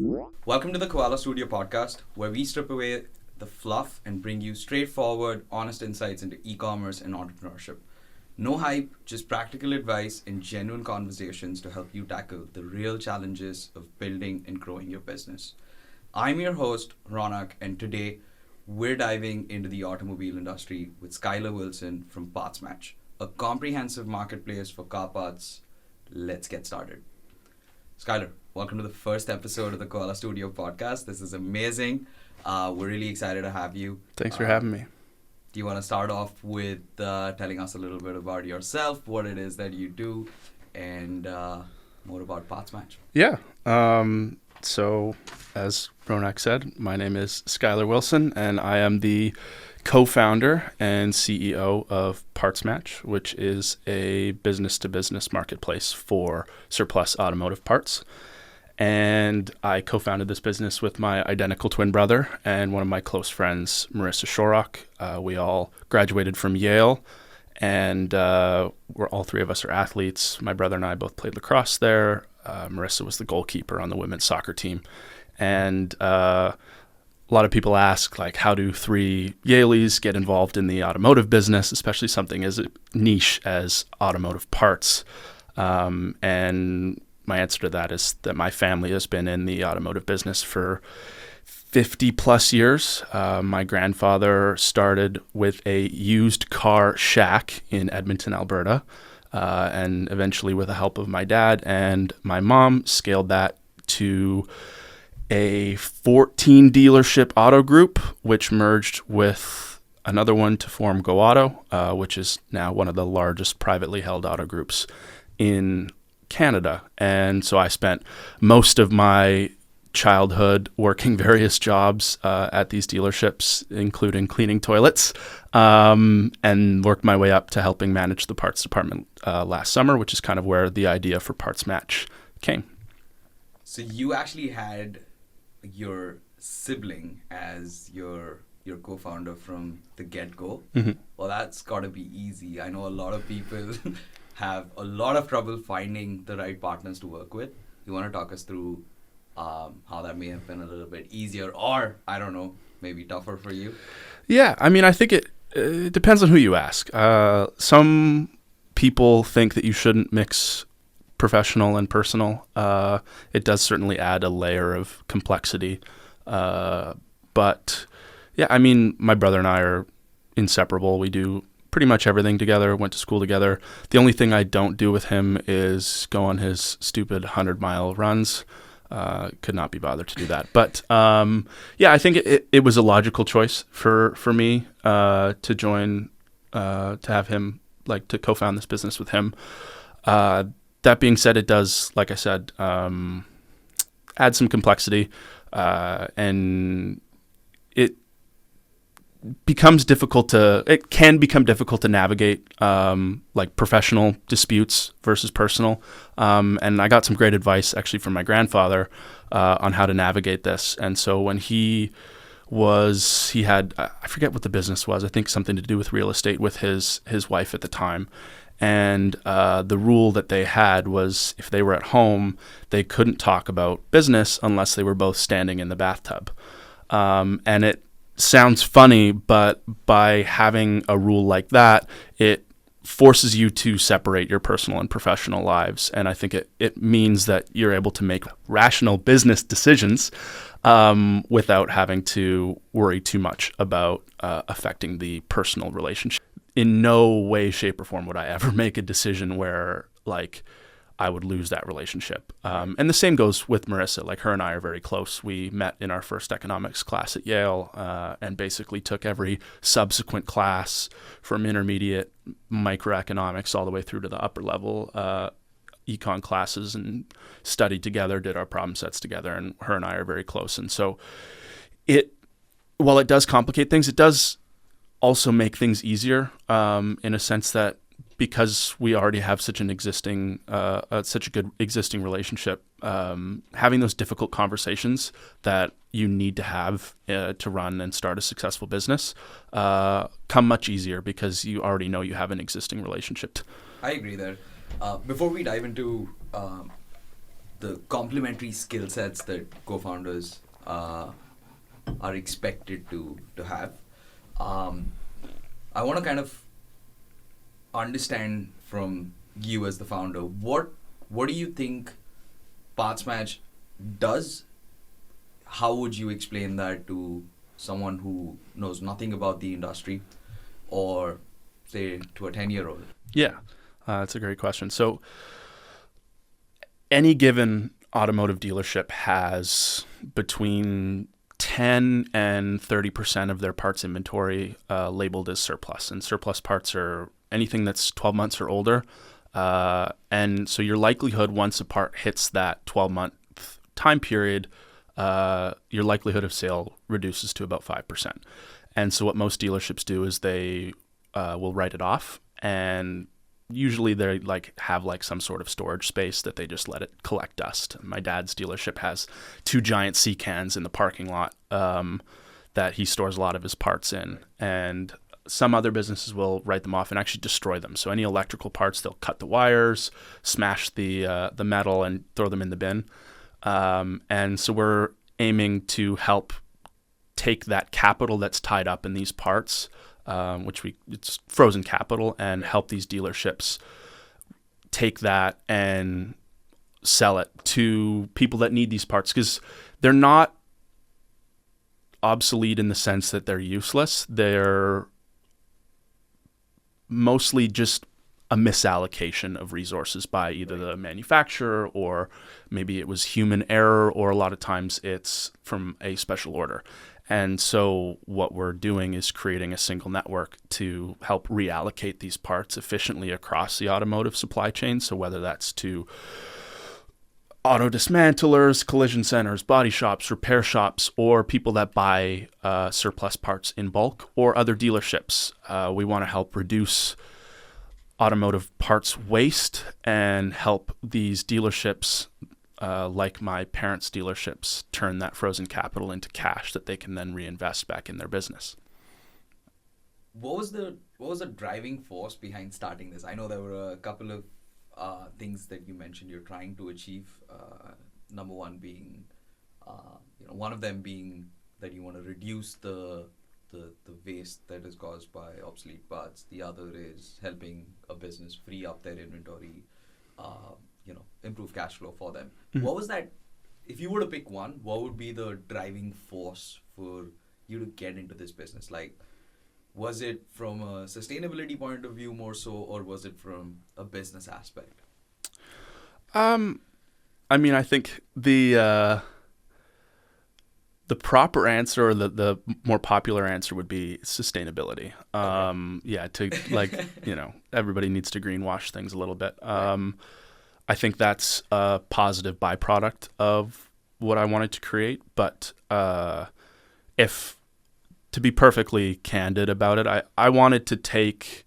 Welcome to the Coala Studio podcast, where we strip away the fluff and bring you straightforward, honest insights into e-commerce and entrepreneurship. No hype, just practical advice and genuine conversations to help you tackle the real challenges of building and growing your business. I'm your host, Ronak, and today we're diving into the automobile industry with Skylar Wilson from PartsMatch, a comprehensive marketplace for car parts. Let's get started. Skylar, welcome to the first episode of the Coala Studio podcast. This is amazing. We're really excited to have you. Thanks for having me. Do you want to start off with telling us a little bit about yourself, what it is that you do, and more about PartsMatch? Yeah. So, as Ronak said, my name is Skylar Wilson, and I am the co-founder and CEO of PartsMatch, which is a business-to-business marketplace for surplus automotive parts. And I co-founded this business with my identical twin brother and one of my close friends, Marissa Shorrock. We all graduated from Yale, and we're all three of us are athletes. My brother and I both played lacrosse there. Marissa was the goalkeeper on the women's soccer team. And a lot of people ask, like, how do three Yaleys get involved in the automotive business, especially something as niche as automotive parts? And my answer to that is that my family has been in the automotive business for 50 plus years. My grandfather started with a used car shack in Edmonton, Alberta, and eventually with the help of my dad and my mom scaled that to a 14 dealership auto group, which merged with another one to form Go Auto, which is now one of the largest privately held auto groups in Canada. And so I spent most of my childhood working various jobs at these dealerships, including cleaning toilets, and worked my way up to helping manage the parts department last summer, which is kind of where the idea for PartsMatch came. So you actually had your sibling as your co-founder from the get-go. Mm-hmm. Well, that's got to be easy. I know a lot of people have a lot of trouble finding the right partners to work with. You want to talk us through how that may have been a little bit easier or, I don't know, maybe tougher for you? Yeah, I mean, I think it depends on who you ask. Some people think that you shouldn't mix professional and personal. It does certainly add a layer of complexity. But yeah, I mean, my brother and I are inseparable. We do pretty much everything together, went to school together. The only thing I don't do with him is go on his stupid 100-mile runs. Could not be bothered to do that. But yeah, I think it was a logical choice for me to join, to have him, like, to co-found this business with him. That being said, it does, like I said, add some complexity, and it can become difficult to navigate, like I versus personal. And I got some great advice actually from my grandfather on how to navigate this. And so when he had, I forget what the business was, I think something to do with real estate with his wife at the time. And the rule that they had was if they were at home, they couldn't talk about business unless they were both standing in the bathtub. And it sounds funny, but by having a rule like that, it forces you to separate your personal and professional lives. And I think it means that you're able to make rational business decisions without having to worry too much about affecting the personal relationship. In no way, shape, or form would I ever make a decision where, like, I would lose that relationship. And the same goes with Marissa. Like, her and I are very close. We met in our first economics class at Yale and basically took every subsequent class from intermediate microeconomics all the way through to the upper level econ classes and studied together, did our problem sets together, and her and I are very close. And so while it does complicate things, it does also make things easier in a sense that because we already have such a good existing relationship, having those difficult conversations that you need to have to run and start a successful business come much easier because you already know you have an existing relationship. I agree there. Before we dive into the complementary skill sets that co-founders are expected to have. I want to kind of understand from you as the founder, what do you think PartsMatch does? How would you explain that to someone who knows nothing about the industry, or say to a 10-year-old? Yeah, that's a great question. So any given automotive dealership has between 10 and 30% of their parts inventory labeled as surplus. And surplus parts are anything that's 12 months or older. And so your likelihood, once a part hits that 12-month time period, your likelihood of sale reduces to about 5%. And so what most dealerships do is they will write it off, and usually they have some sort of storage space that they just let it collect dust. My dad's dealership has 2 giant sea cans in the parking lot that he stores a lot of his parts in, and some other businesses will write them off and actually destroy them. So any electrical parts, they'll cut the wires, smash the metal, and throw them in the bin. And so we're aiming to help take that capital that's tied up in these parts, it's frozen capital, and help these dealerships take that and sell it to people that need these parts, because they're not obsolete in the sense that they're useless. They're mostly just a misallocation of resources by either the manufacturer, or maybe it was human error, or a lot of times it's from a special order. And so what we're doing is creating a single network to help reallocate these parts efficiently across the automotive supply chain. So whether that's to auto dismantlers, collision centers, body shops, repair shops, or people that buy surplus parts in bulk, or other dealerships, we want to help reduce automotive parts waste and help these dealerships, like my parents' dealerships, turn that frozen capital into cash that they can then reinvest back in their business. What was the driving force behind starting this? I know there were a couple of things that you mentioned you're trying to achieve. Number one being, one of them being that you want to reduce the waste that is caused by obsolete parts. The other is helping a business free up their inventory, improve cash flow for them. Mm-hmm. What was that? If you were to pick one, what would be the driving force for you to get into this business? Like, was it from a sustainability point of view more so, or was it from a business aspect? I think the proper answer, or the more popular answer, would be sustainability. Everybody needs to greenwash things a little bit. I think that's a positive byproduct of what I wanted to create. But if to be perfectly candid about it, I wanted to take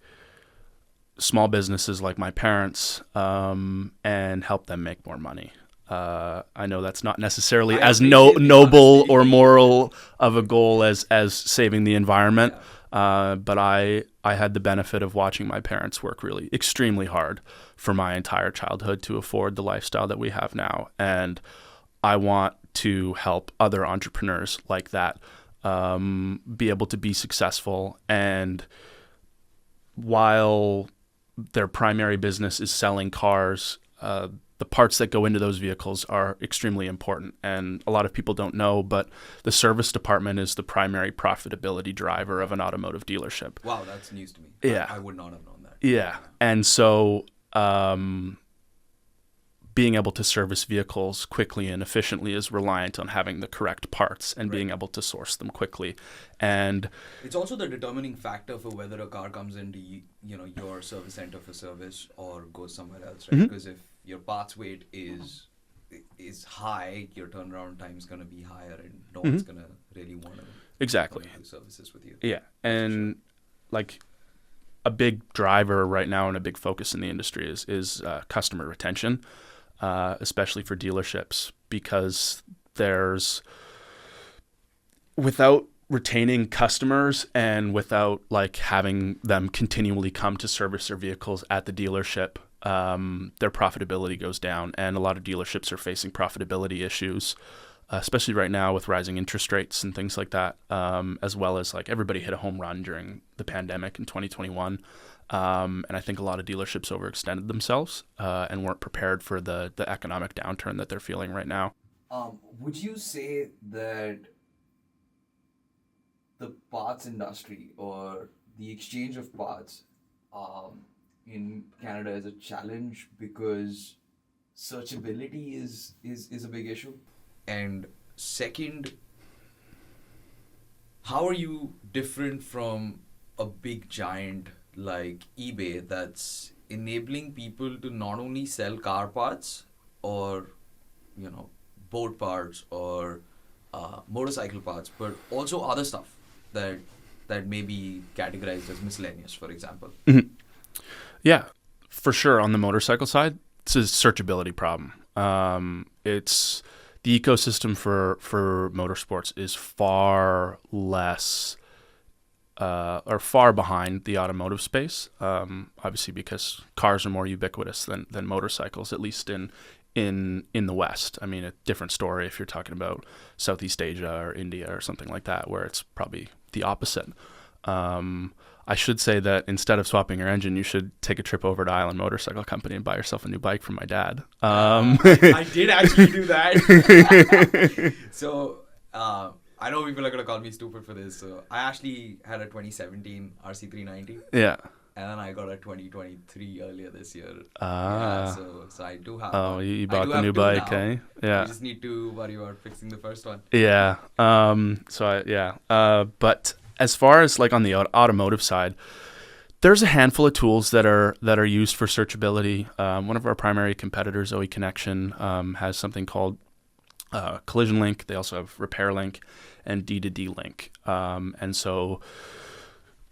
small businesses like my parents and help them make more money. I know that's not necessarily as noble or moral of a goal as saving the environment, but I had the benefit of watching my parents work really extremely hard for my entire childhood to afford the lifestyle that we have now. And I want to help other entrepreneurs like that be able to be successful. And while their primary business is selling cars, the parts that go into those vehicles are extremely important. And a lot of people don't know, but the service department is the primary profitability driver of an automotive dealership. Wow, that's news to me. Yeah. I would not have known that. Yeah. And so being able to service vehicles quickly and efficiently is reliant on having the correct parts and being able to source them quickly. And it's also the determining factor for whether a car comes into your service center for service or goes somewhere else, right? Because if your parts weight is high, your turnaround time is going to be higher, and no one's going to really want to do services with you. Yeah, and a big driver right now and a big focus in the industry is customer retention, especially for dealerships, because without retaining customers and without having them continually come to service their vehicles at the dealership, their profitability goes down, and a lot of dealerships are facing profitability issues, especially right now with rising interest rates and things like that, as well as like everybody hit a home run during the pandemic in 2021. And I think a lot of dealerships overextended themselves and weren't prepared for the economic downturn that they're feeling right now. Would you say that the parts industry or the exchange of parts in Canada is a challenge because searchability is a big issue? And second, how are you different from a big giant like eBay that's enabling people to not only sell car parts or, boat parts or motorcycle parts, but also other stuff that may be categorized as miscellaneous, for example? Mm-hmm. Yeah, for sure. On the motorcycle side, it's a searchability problem. It's the ecosystem for motorsports is far less or far behind the automotive space. Obviously, because cars are more ubiquitous than motorcycles, at least in the West. I mean, a different story if you're talking about Southeast Asia or India or something like that, where it's probably the opposite. I should say that instead of swapping your engine, you should take a trip over to Island Motorcycle Company and buy yourself a new bike from my dad. I did actually do that. So I know people are going to call me stupid for this. So I actually had a 2017 RC390. Yeah. And then I got a 2023 earlier this year. So I do have one. You bought the new bike, now. Yeah. You just need to worry about fixing the first one. Yeah. But as far as like on the automotive side, there's a handful of tools that are used for searchability. One of our primary competitors, OE Connection, has something called Collision Link. They also have Repair Link and D2D Link. And so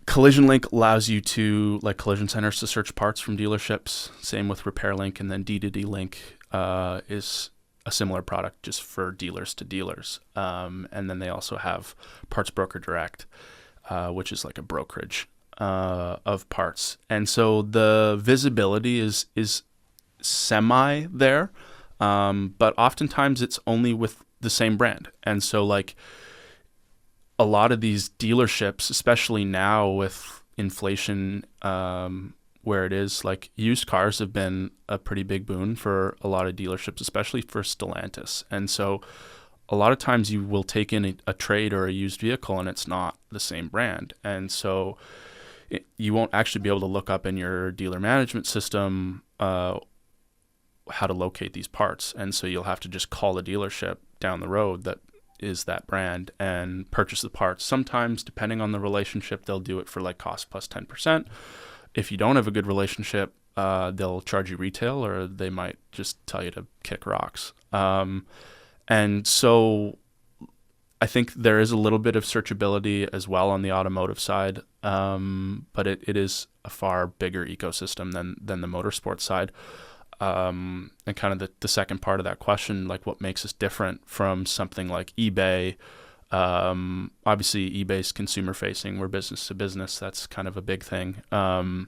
Collision Link allows you to, like collision centers, to search parts from dealerships. Same with Repair Link, and then D2D Link is a similar product just for dealers to dealers. And then they also have Parts Broker Direct, which is like a brokerage of parts. And so the visibility is semi there, but oftentimes it's only with the same brand. And so like a lot of these dealerships, especially now with inflation where it is, like used cars have been a pretty big boon for a lot of dealerships, especially for Stellantis. And so a lot of times you will take in a trade or a used vehicle and it's not the same brand. And so you won't actually be able to look up in your dealer management system how to locate these parts. And so you'll have to just call the dealership down the road that is that brand and purchase the parts. Sometimes, depending on the relationship, they'll do it for like cost plus 10%. If you don't have a good relationship, they'll charge you retail, or they might just tell you to kick rocks. And so I think there is a little bit of searchability as well on the automotive side, but it is a far bigger ecosystem than the motorsports side. And kind of the second part of that question, like what makes us different from something like eBay. Obviously, eBay's consumer facing. We're business to business. That's kind of a big thing. While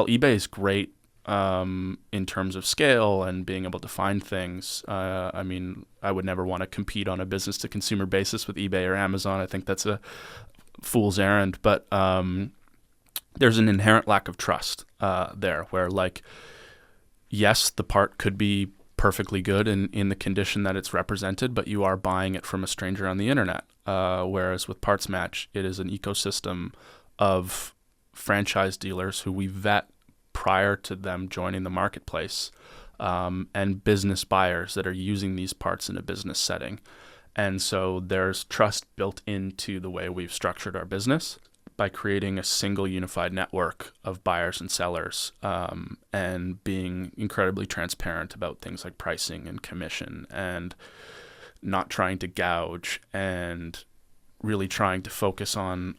eBay is great in terms of scale and being able to find things, I mean, I would never want to compete on a business to consumer basis with eBay or Amazon. I think that's a fool's errand. But there's an inherent lack of trust there, where like, yes, the part could be perfectly good in the condition that it's represented, but you are buying it from a stranger on the internet. Whereas with PartsMatch, it is an ecosystem of franchise dealers who we vet prior to them joining the marketplace, and business buyers that are using these parts in a business setting. And so there's trust built into the way we've structured our business by creating a single unified network of buyers and sellers, and being incredibly transparent about things like pricing and commission, and not trying to gouge, and really trying to focus on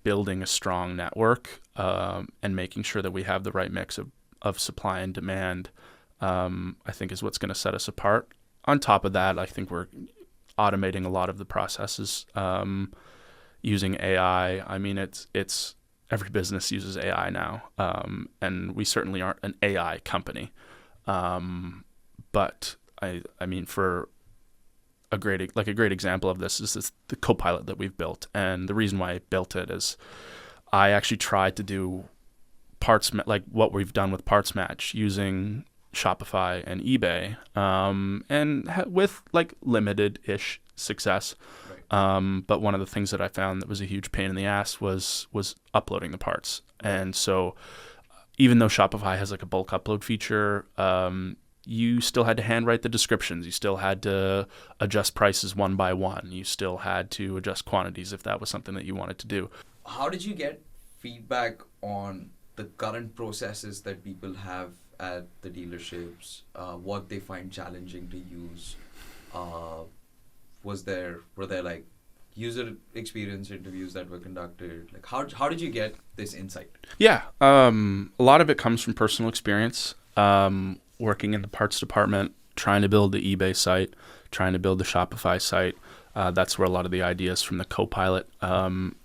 building a strong network, and making sure that we have the right mix of supply and demand, I think is what's going to set us apart. On top of that, I think we're automating a lot of the processes, using AI. I mean, it's every business uses AI now, and we certainly aren't an AI company. But I mean, for a great example of this is the Copilot that we've built, and the reason why I built it is I actually tried to do like what we've done with PartsMatch using Shopify and eBay, and with like limited-ish success. Right. But one of the things that I found that was a huge pain in the ass was uploading the parts. And so even though Shopify has like a bulk upload feature, you still had to handwrite the descriptions. You still had to adjust prices one by one. You still had to adjust quantities if that was something that you wanted to do. How did you get feedback on the current processes that people have at the dealerships, what they find challenging to use? Were there like user experience interviews that were conducted? Like how did you get this insight? Yeah, a lot of it comes from personal experience. Working in the parts department, trying to build the eBay site, trying to build the Shopify site. That's where a lot of the ideas from the Copilot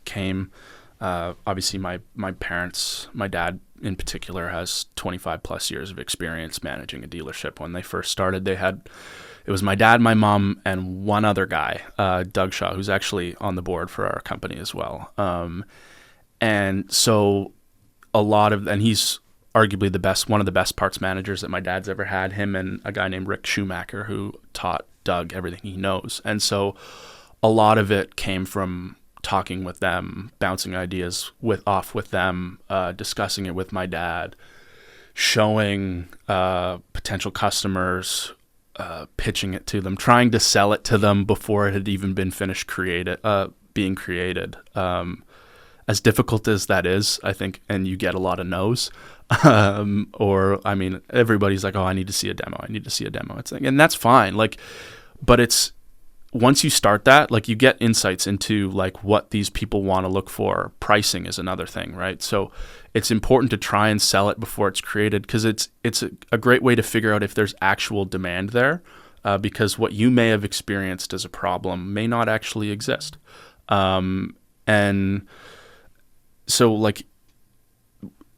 came. Obviously, my parents, my dad in particular, has 25 plus years of experience managing a dealership. When they first started, it was my dad, my mom, and one other guy, Doug Shaw, who's actually on the board for our company as well. And so and he's arguably one of the best parts managers that my dad's ever had, him and a guy named Rick Schumacher, who taught Doug everything he knows. And so a lot of it came from talking with them, bouncing ideas off with them, discussing it with my dad, showing potential customers, pitching it to them, trying to sell it to them before it had even been finished being created. As difficult as that is, I think, and you get a lot of no's, or I mean, everybody's like, "Oh, I need to see a demo. I need to see a demo." It's like, and that's fine. Like, but it's once you start that, like, you get insights into like what these people want to look for. Pricing is another thing, right? So it's important to try and sell it before it's created, because it's a great way to figure out if there's actual demand there, because what you may have experienced as a problem may not actually exist, and so like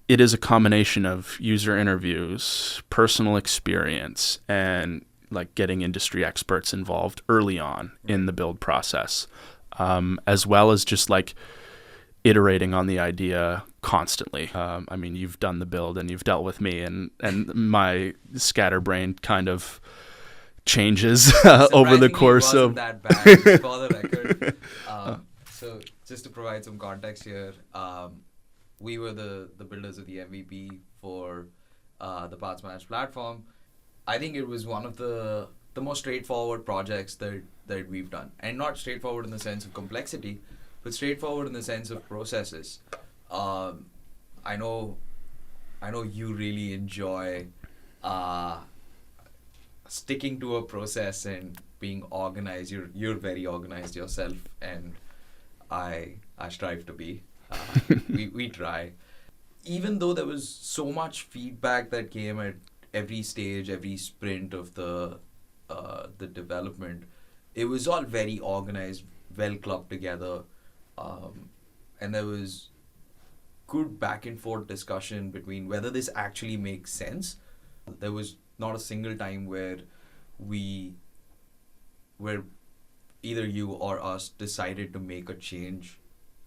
it is a combination of user interviews, personal experience, and like getting industry experts involved early on in the build process, as well as just like iterating on the idea constantly. I mean, you've done the build and you've dealt with me, and my scatterbrain kind of changes over the course of that bad, for the record. So just to provide some context here, we were the builders of the MVP for the PartsMatch platform. I think it was one of the most straightforward projects that we've done, and not straightforward in the sense of complexity, but straightforward in the sense of processes. I know you really enjoy sticking to a process and being organized. You're very organized yourself, and I strive to be. We try. Even though there was so much feedback that came at every stage, every sprint of the development, it was all very organized, well clubbed together, and there was good back and forth discussion between whether this actually makes sense. There was not a single time where either you or us decided to make a change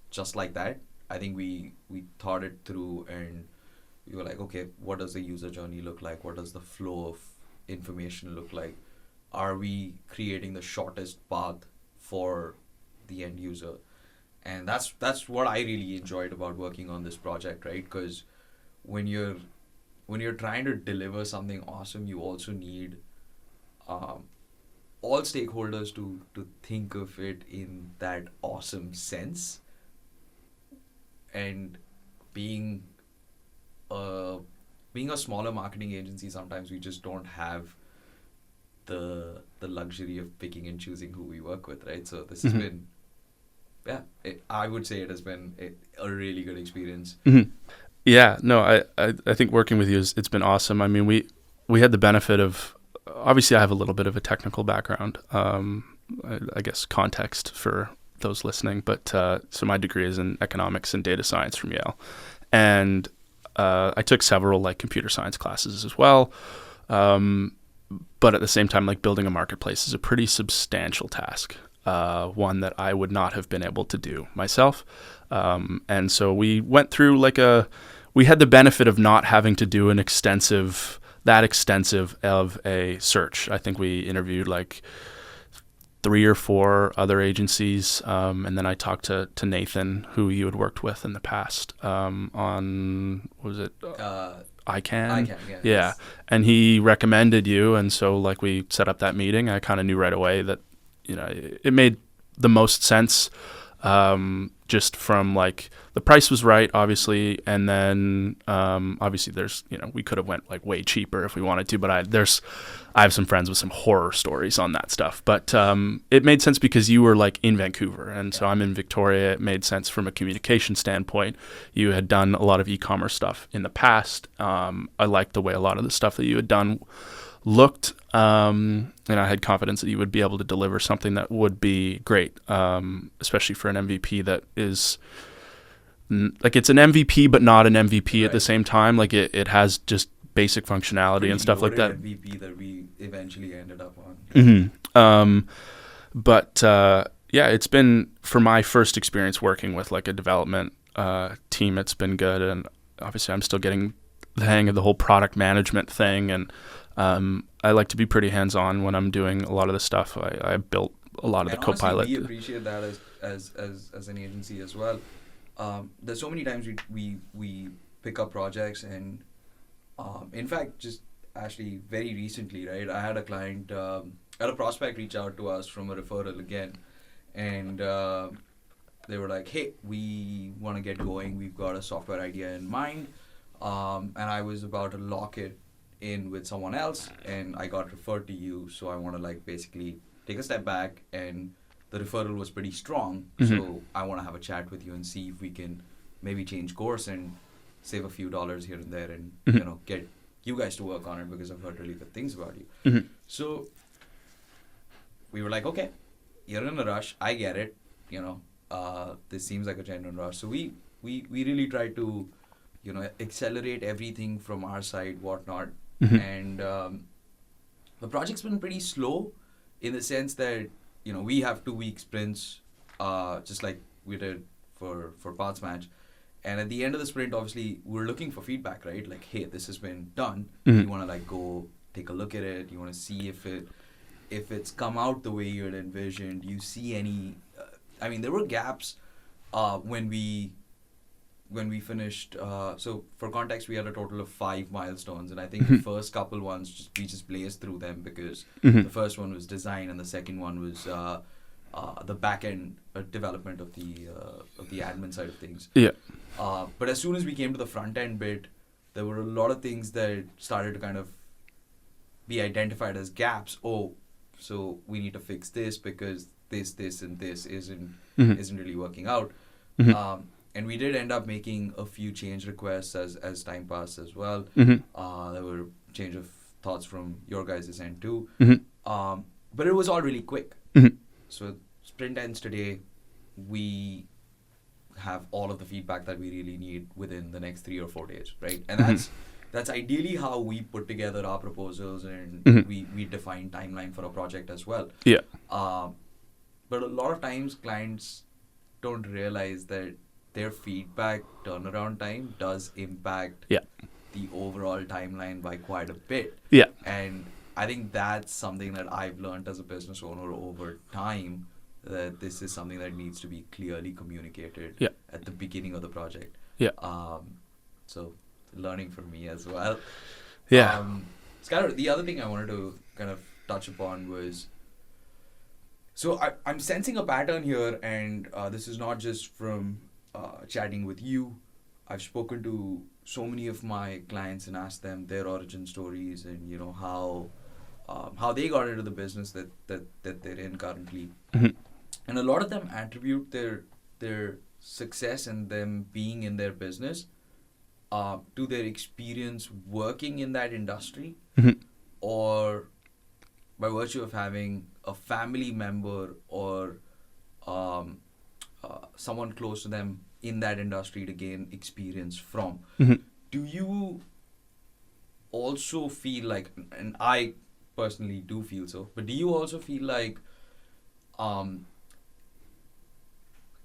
just like that. I think we thought it through, and we were like, okay, what does the user journey look like? What does the flow of information look like? Are we creating the shortest path for the end user? And that's what I really enjoyed about working on this project, right? Because when you're trying to deliver something awesome, you also need all stakeholders to think of it in that awesome sense. And being a smaller marketing agency, sometimes we just don't have the luxury of picking and choosing who we work with, right? So this has been, I would say it has been a really good experience. Mm-hmm. Yeah, no, I think working with you it's been awesome. I mean, we had the benefit of, obviously I have a little bit of a technical background, I guess context for those listening, but so my degree is in economics and data science from Yale, and I took several like computer science classes as well. But at the same time, like building a marketplace is a pretty substantial task, one that I would not have been able to do myself. And so we went through we had the benefit of not having to do that extensive of a search. I think we interviewed like 3 or 4 other agencies, and then I talked to Nathan, who you had worked with in the past, on, what was it? ICANN? Yeah. And he recommended you, and so like we set up that meeting. I kind of knew right away that, it made the most sense, just from like the price was right, obviously, and then obviously there's, we could have went like way cheaper if we wanted to, but I have some friends with some horror stories on that stuff. But it made sense because you were like in Vancouver, and so I'm in Victoria. It made sense from a communication standpoint. You had done a lot of e-commerce stuff in the past. I liked the way a lot of the stuff that you had done looked, and I had confidence that you would be able to deliver something that would be great, especially for an MVP that is like, it's an MVP but not an MVP at the same time. Like it has just basic functionality and stuff like that. MVP that we eventually ended up on. Mm-hmm. But yeah, it's been, for my first experience working with like a development team, it's been good, and obviously I'm still getting the hang of the whole product management thing, and I like to be pretty hands-on when I'm doing a lot of the stuff. I built a lot of the Copilot. We appreciate that as an agency as well. There's so many times we pick up projects, and in fact, just actually very recently, right, I had a client, had a prospect reach out to us from a referral again, and they were like, hey, we want to get going, we've got a software idea in mind, and I was about to lock it in with someone else, and I got referred to you, so I want to like basically take a step back, and the referral was pretty strong, so I want to have a chat with you and see if we can maybe change course and save a few dollars here and there, and get you guys to work on it, because I've heard really good things about you. So we were like, okay, you're in a rush, I get it, this seems like a genuine rush. So we really tried to accelerate everything from our side, whatnot. And the project's been pretty slow in the sense that, we have 2-week sprints, just like we did for PartsMatch. And at the end of the sprint, obviously, we're looking for feedback, right? Like, hey, this has been done. You want to like go take a look at it. You want to see if it's come out the way you had envisioned. Do you see any? There were gaps when we finished. So for context, we had a total of 5 milestones, and I think the first couple ones we just blazed through them, because the first one was design, and the second one was the back end development of the admin side of things. Yeah. But as soon as we came to the front end bit, there were a lot of things that started to kind of be identified as gaps. Oh, so we need to fix this because this, and this isn't really working out. And we did end up making a few change requests as time passed as well. There were change of thoughts from your guys' end too. But it was all really quick. So sprint ends today. We have all of the feedback that we really need within the next 3 or 4 days, right? And that's ideally how we put together our proposals, and we define timeline for a project as well. Yeah. But a lot of times clients don't realize that their feedback turnaround time does impact the overall timeline by quite a bit. Yeah. And I think that's something that I've learned as a business owner over time, that this is something that needs to be clearly communicated at the beginning of the project. Yeah. So learning from me as well. Yeah. Skylar, the other thing I wanted to kind of touch upon was, so I'm sensing a pattern here, and this is not just from chatting with you. I've spoken to so many of my clients and asked them their origin stories, and how they got into the business that they're in currently. And a lot of them attribute their success and them being in their business to their experience working in that industry, or by virtue of having a family member or someone close to them in that industry to gain experience from. Mhm. Do you also feel like, and I personally do feel so, but do you also feel like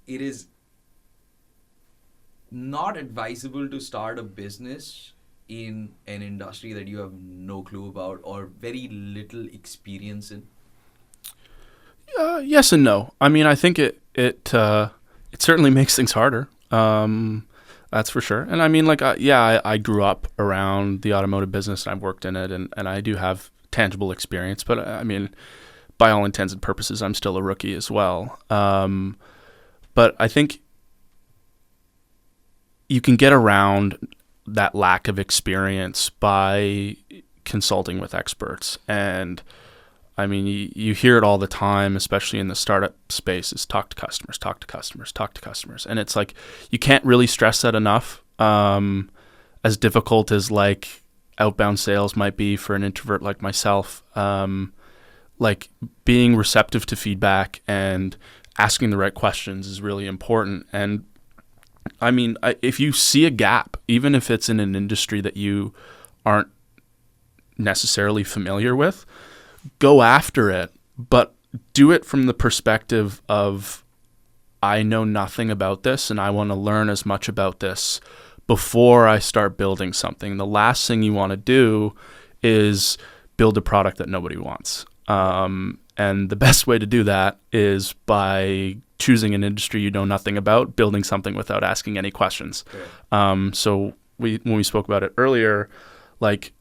it is not advisable to start a business in an industry that you have no clue about or very little experience in? Yes and no. I mean, I think it certainly makes things harder. That's for sure. And I mean, like, I grew up around the automotive business and I've worked in it, and I do have tangible experience. But I mean, by all intents and purposes, I'm still a rookie as well. But I think you can get around that lack of experience by consulting with experts. And I mean, you hear it all the time, especially in the startup space, is talk to customers, talk to customers, talk to customers. And it's like, you can't really stress that enough. As difficult as like outbound sales might be for an introvert like myself, like being receptive to feedback and asking the right questions is really important. And I mean, if you see a gap, even if it's in an industry that you aren't necessarily familiar with, go after it, but do it from the perspective of, I know nothing about this and I want to learn as much about this before I start building something. The last thing you want to do is build a product that nobody wants. And the best way to do that is by choosing an industry you know nothing about, building something without asking any questions. Yeah. So when we spoke about it earlier, like,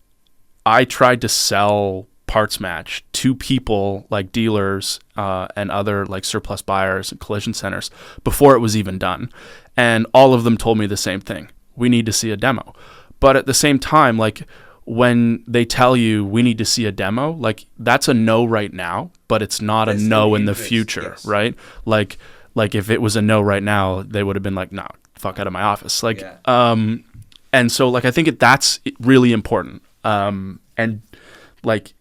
I tried to sell PartsMatch to people like dealers and other like surplus buyers and collision centers before it was even done. And all of them told me the same thing. We need to see a demo. But at the same time, like, when they tell you we need to see a demo, like, that's a no right now, but it's not that's a no in the future, yes. Right? Like if it was a no right now, they would have been like, no, fuck out of my office. Like, yeah. And so like, I think that's really important. And like,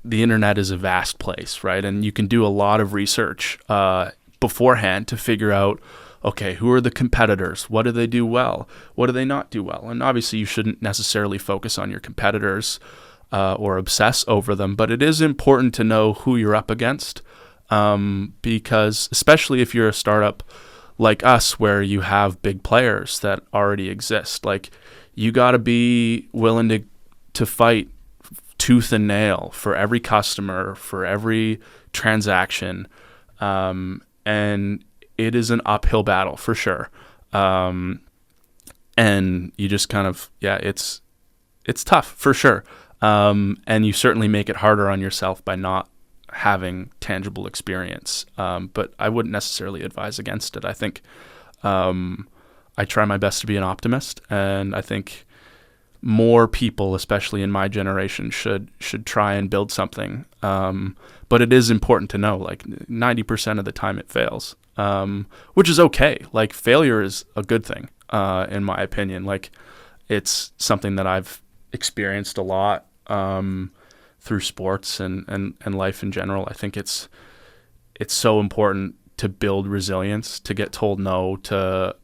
the internet is a vast place, right? And you can do a lot of research beforehand to figure out, okay, who are the competitors? What do they do well? What do they not do well? And obviously you shouldn't necessarily focus on your competitors or obsess over them, but it is important to know who you're up against because especially if you're a startup like us where you have big players that already exist, like, you got to be willing to fight tooth and nail for every customer, for every transaction, and it is an uphill battle for sure. And you just kind of, it's tough for sure. And you certainly make it harder on yourself by not having tangible experience. But I wouldn't necessarily advise against it. I think I try my best to be an optimist, and I think more people, especially in my generation, should try and build something. But it is important to know, like, 90% of the time it fails, which is okay. Like, failure is a good thing, in my opinion. Like, it's something that I've experienced a lot through sports and life in general. I think it's so important to build resilience, to get told no, to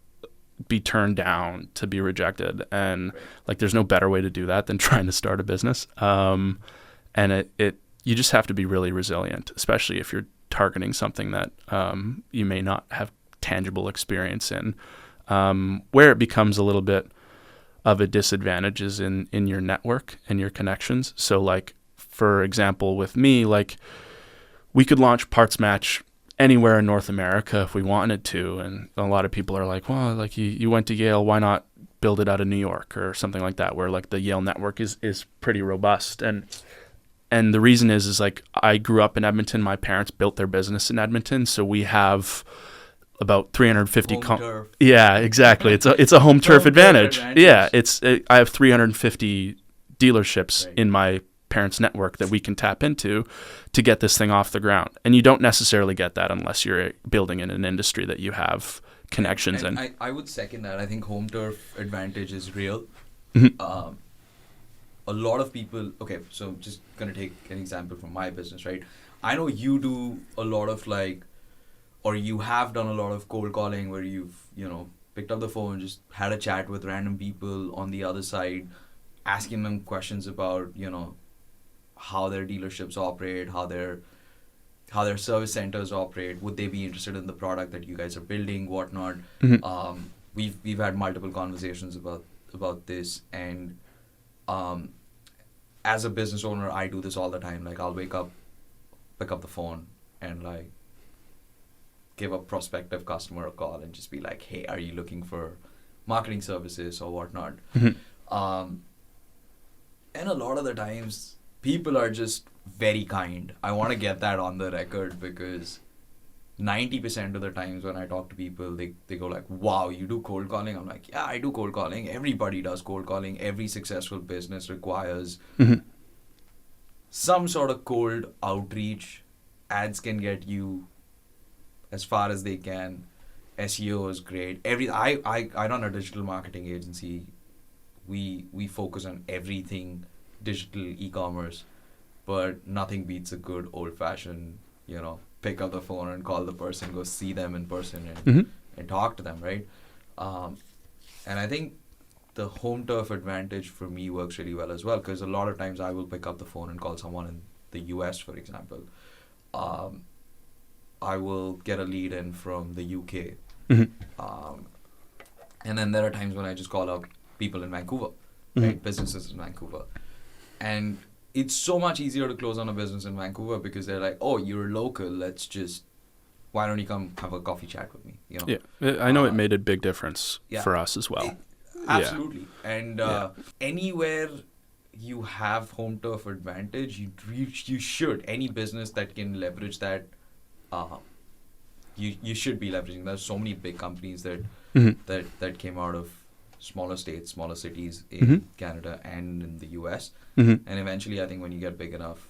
be turned down, to be rejected. And like, there's no better way to do that than trying to start a business. And you just have to be really resilient, especially if you're targeting something that you may not have tangible experience in. Where it becomes a little bit of a disadvantage is in your network and your connections. So like, for example, with me, like, we could launch PartsMatch anywhere in North America if we wanted to. And a lot of people are like, well, like, you went to Yale, why not build it out of New York or something like that, where like the Yale network is pretty robust. And the reason is like, I grew up in Edmonton. My parents built their business in Edmonton. So we have about 350. Yeah, exactly. It's a home turf advantage. Yeah. I have 350 dealerships in my parents' network that we can tap into to get this thing off the ground. And you don't necessarily get that unless you're building in an industry that you have connections in. I would second that. I think home turf advantage is real. Mm-hmm. A lot of people, okay, so just going to take an example from my business, right? I know you do a lot of like or you have done a lot of cold calling where you've, picked up the phone, just had a chat with random people on the other side, asking them questions about, how their dealerships operate, how their service centers operate, would they be interested in the product that you guys are building, whatnot. Mm-hmm. We've had multiple conversations about this, and as a business owner, I do this all the time. Like, I'll wake up, pick up the phone, and like give a prospective customer a call and just be like, hey, are you looking for marketing services or whatnot? Mm-hmm. And a lot of the times, people are just very kind. I want to get that on the record, because 90% of the times when I talk to people, they go like, wow, you do cold calling? I'm like, yeah, I do cold calling. Everybody does cold calling. Every successful business requires Mm-hmm. some sort of cold outreach. Ads can get you as far as they can. SEO is great. I run a digital marketing agency. We focus on everything digital e-commerce, but nothing beats a good old-fashioned, pick up the phone and call the person, go see them in person and talk to them, right? And I think the home turf advantage for me works really well as well, because a lot of times I will pick up the phone and call someone in the US, for example. I will get a lead in from the UK. Mm-hmm. And then there are times when I just call up people in Vancouver, right? Businesses in Vancouver. And it's so much easier to close on a business in Vancouver because they're like, oh, you're local. Why don't you come have a coffee chat with me? Yeah, I know it made a big difference for us as well. Absolutely. Yeah. And anywhere you have home turf advantage, you should. Any business that can leverage that, you should be leveraging. There's so many big companies that came out of smaller states, smaller cities in Canada and in the US. And eventually, I think when you get big enough,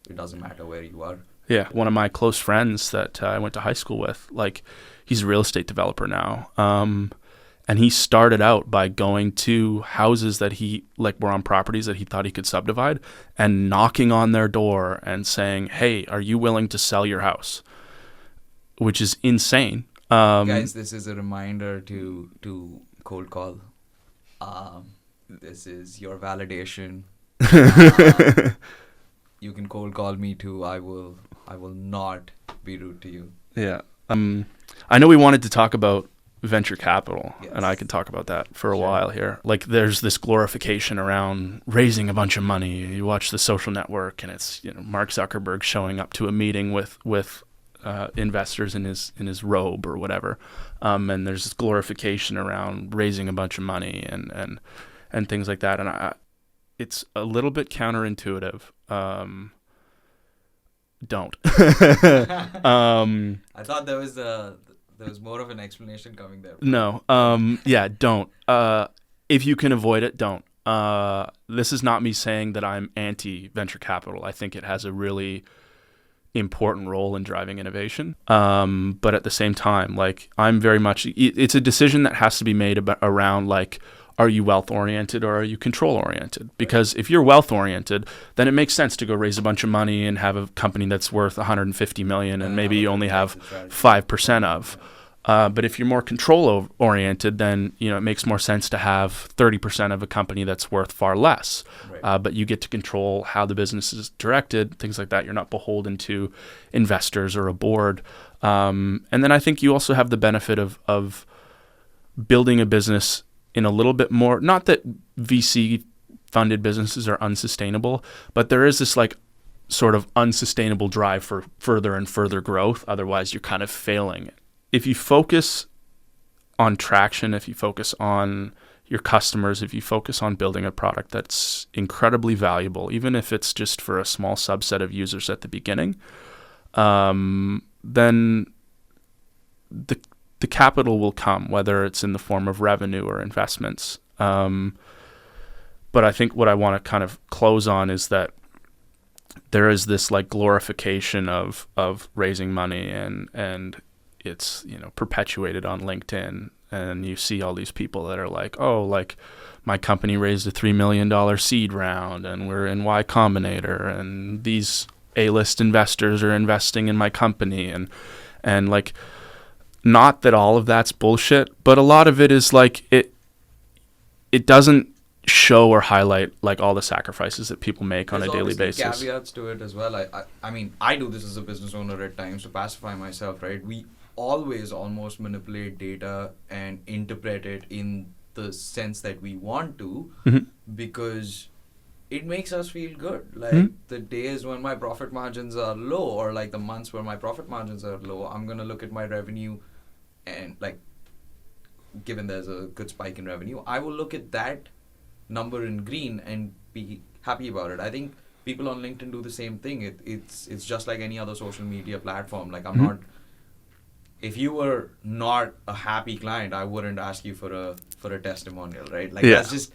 it doesn't matter where you are. Yeah, one of my close friends that I went to high school with, like, he's a real estate developer now. And he started out by going to houses that were on properties that he thought he could subdivide, and knocking on their door and saying, hey, are you willing to sell your house? Which is insane. Guys, this is a reminder to cold call. This is your validation. You can cold call me too. I will not be rude to you. Yeah. I know we wanted to talk about venture capital, yes. And I could talk about that for a while here. Like, there's this glorification around raising a bunch of money. You watch The Social Network, and it's Mark Zuckerberg showing up to a meeting with investors in his robe or whatever, and there's this glorification around raising a bunch of money and things like that, and it's a little bit counterintuitive. Don't. I thought there was more of an explanation coming there. No. Yeah, don't. If you can avoid it, don't. This is not me saying that I'm anti-venture capital. I think it has a really important role in driving innovation. But at the same time, like, I'm very much, it's a decision that has to be made around, like, are you wealth-oriented or are you control-oriented? Because if you're wealth-oriented, then it makes sense to go raise a bunch of money and have a company that's worth $150 million and maybe you only have 5% of. But if you're more control-oriented, then it makes more sense to have 30% of a company that's worth far less. Right. But you get to control how the business is directed, things like that. You're not beholden to investors or a board. And then I think you also have the benefit of building a business in a little bit more, not that VC-funded businesses are unsustainable, but there is this like sort of unsustainable drive for further and further growth. Otherwise, you're kind of failing. If you focus on traction, if you focus on your customers, if you focus on building a product that's incredibly valuable, even if it's just for a small subset of users at the beginning, then the capital will come, whether it's in the form of revenue or investments. But I think what I want to kind of close on is that there is this like glorification of raising money, and it's perpetuated on LinkedIn, and you see all these people that are like, oh, like my company raised a $3 million seed round and we're in Y Combinator and these A-list investors are investing in my company, and like not that all of that's bullshit, but a lot of it is like it doesn't show or highlight like all the sacrifices that people make on a daily basis. There's caveats to it as well. I mean, I do this as a business owner at times to pacify myself, right? We always almost manipulate data and interpret it in the sense that we want to, because it makes us feel good. Like the days when my profit margins are low, or like the months where my profit margins are low, I'm going to look at my revenue and like, given there's a good spike in revenue, I will look at that number in green and be happy about it. I think people on LinkedIn do the same thing. It's just like any other social media platform. Like I'm not, if you were not a happy client, I wouldn't ask you for a testimonial, right? Like that's just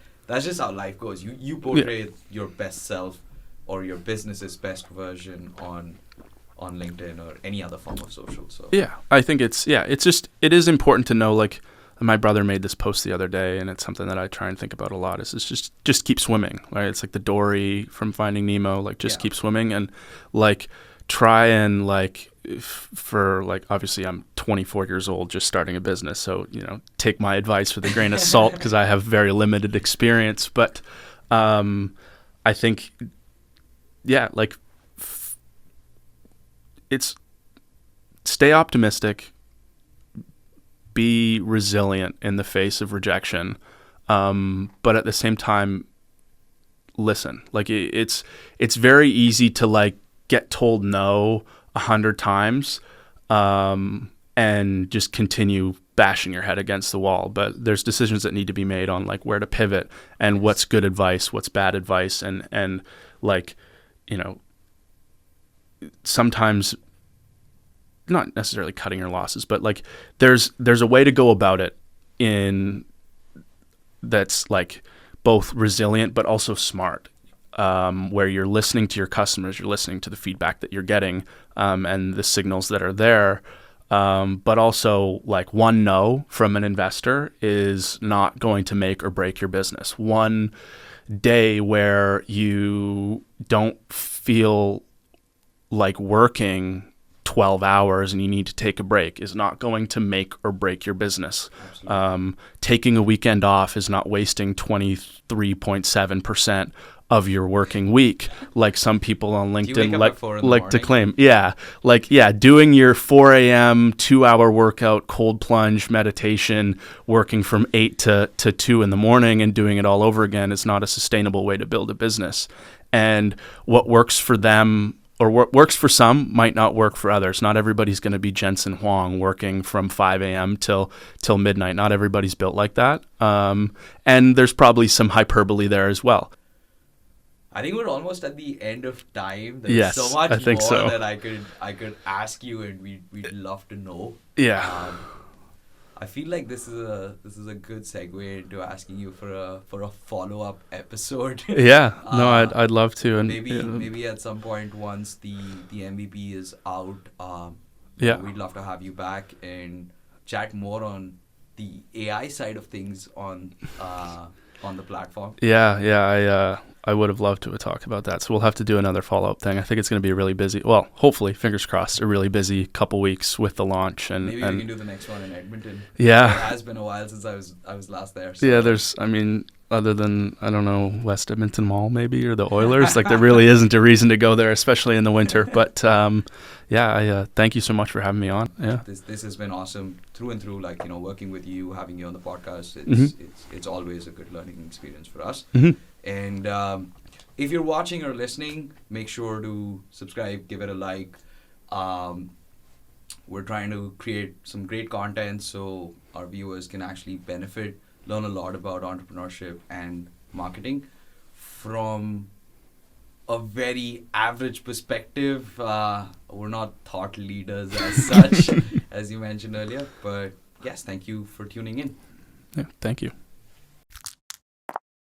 how life goes. You portray your best self or your business's best version on LinkedIn or any other form of social. So I think it is important to know, like, my brother made this post the other day, and it's something that I try and think about a lot, is just keep swimming, right? It's like the Dory from Finding Nemo, like just keep swimming, and like try and like, for like, obviously I'm 24 years old, just starting a business. So, take my advice with a grain of salt because I have very limited experience. But I think, like it's stay optimistic, be resilient in the face of rejection, but at the same time, listen. Like it's very easy to like get told no 100 times, and just continue bashing your head against the wall. But there's decisions that need to be made on like where to pivot and what's good advice, what's bad advice, and like, sometimes not necessarily cutting your losses, but like there's a way to go about it that's like both resilient but also smart, where you're listening to your customers, you're listening to the feedback that you're getting, and the signals that are there, but also like one no from an investor is not going to make or break your business. One day where you don't feel like working 12 hours and you need to take a break is not going to make or break your business. Taking a weekend off is not wasting 23.7% of your working week, like some people on LinkedIn like to claim. Doing your 4 a.m. 2-hour workout, cold plunge meditation, working from 8 to 2 in the morning and doing it all over again is not a sustainable way to build a business. And what works for them or what works for some might not work for others. Not everybody's going to be Jensen Huang working from 5 a.m. till midnight. Not everybody's built like that. And there's probably some hyperbole there as well. I think we're almost at the end of time. There's so much more that I could ask you, and we'd love to know. I feel like this is a good segue into asking you for a follow-up episode. I'd love to, and maybe at some point once the MVP is out, we'd love to have you back and chat more on the AI side of things on the platform. I would have loved to talk about that. So we'll have to do another follow-up thing. I think it's going to be a really busy, well, hopefully, fingers crossed, a really busy couple weeks with the launch. And maybe we can do the next one in Edmonton. Yeah. It has been a while since I was last there. So. Yeah, other than, I don't know, West Edmonton Mall maybe, or the Oilers, like there really isn't a reason to go there, especially in the winter. But I thank you so much for having me on. Yeah. This has been awesome through and through, like, working with you, having you on the podcast. It's always a good learning experience for us. And if you're watching or listening, make sure to subscribe, give it a like. We're trying to create some great content so our viewers can actually benefit, learn a lot about entrepreneurship and marketing from a very average perspective. We're not thought leaders as such, as you mentioned earlier. But yes, thank you for tuning in. Yeah, thank you.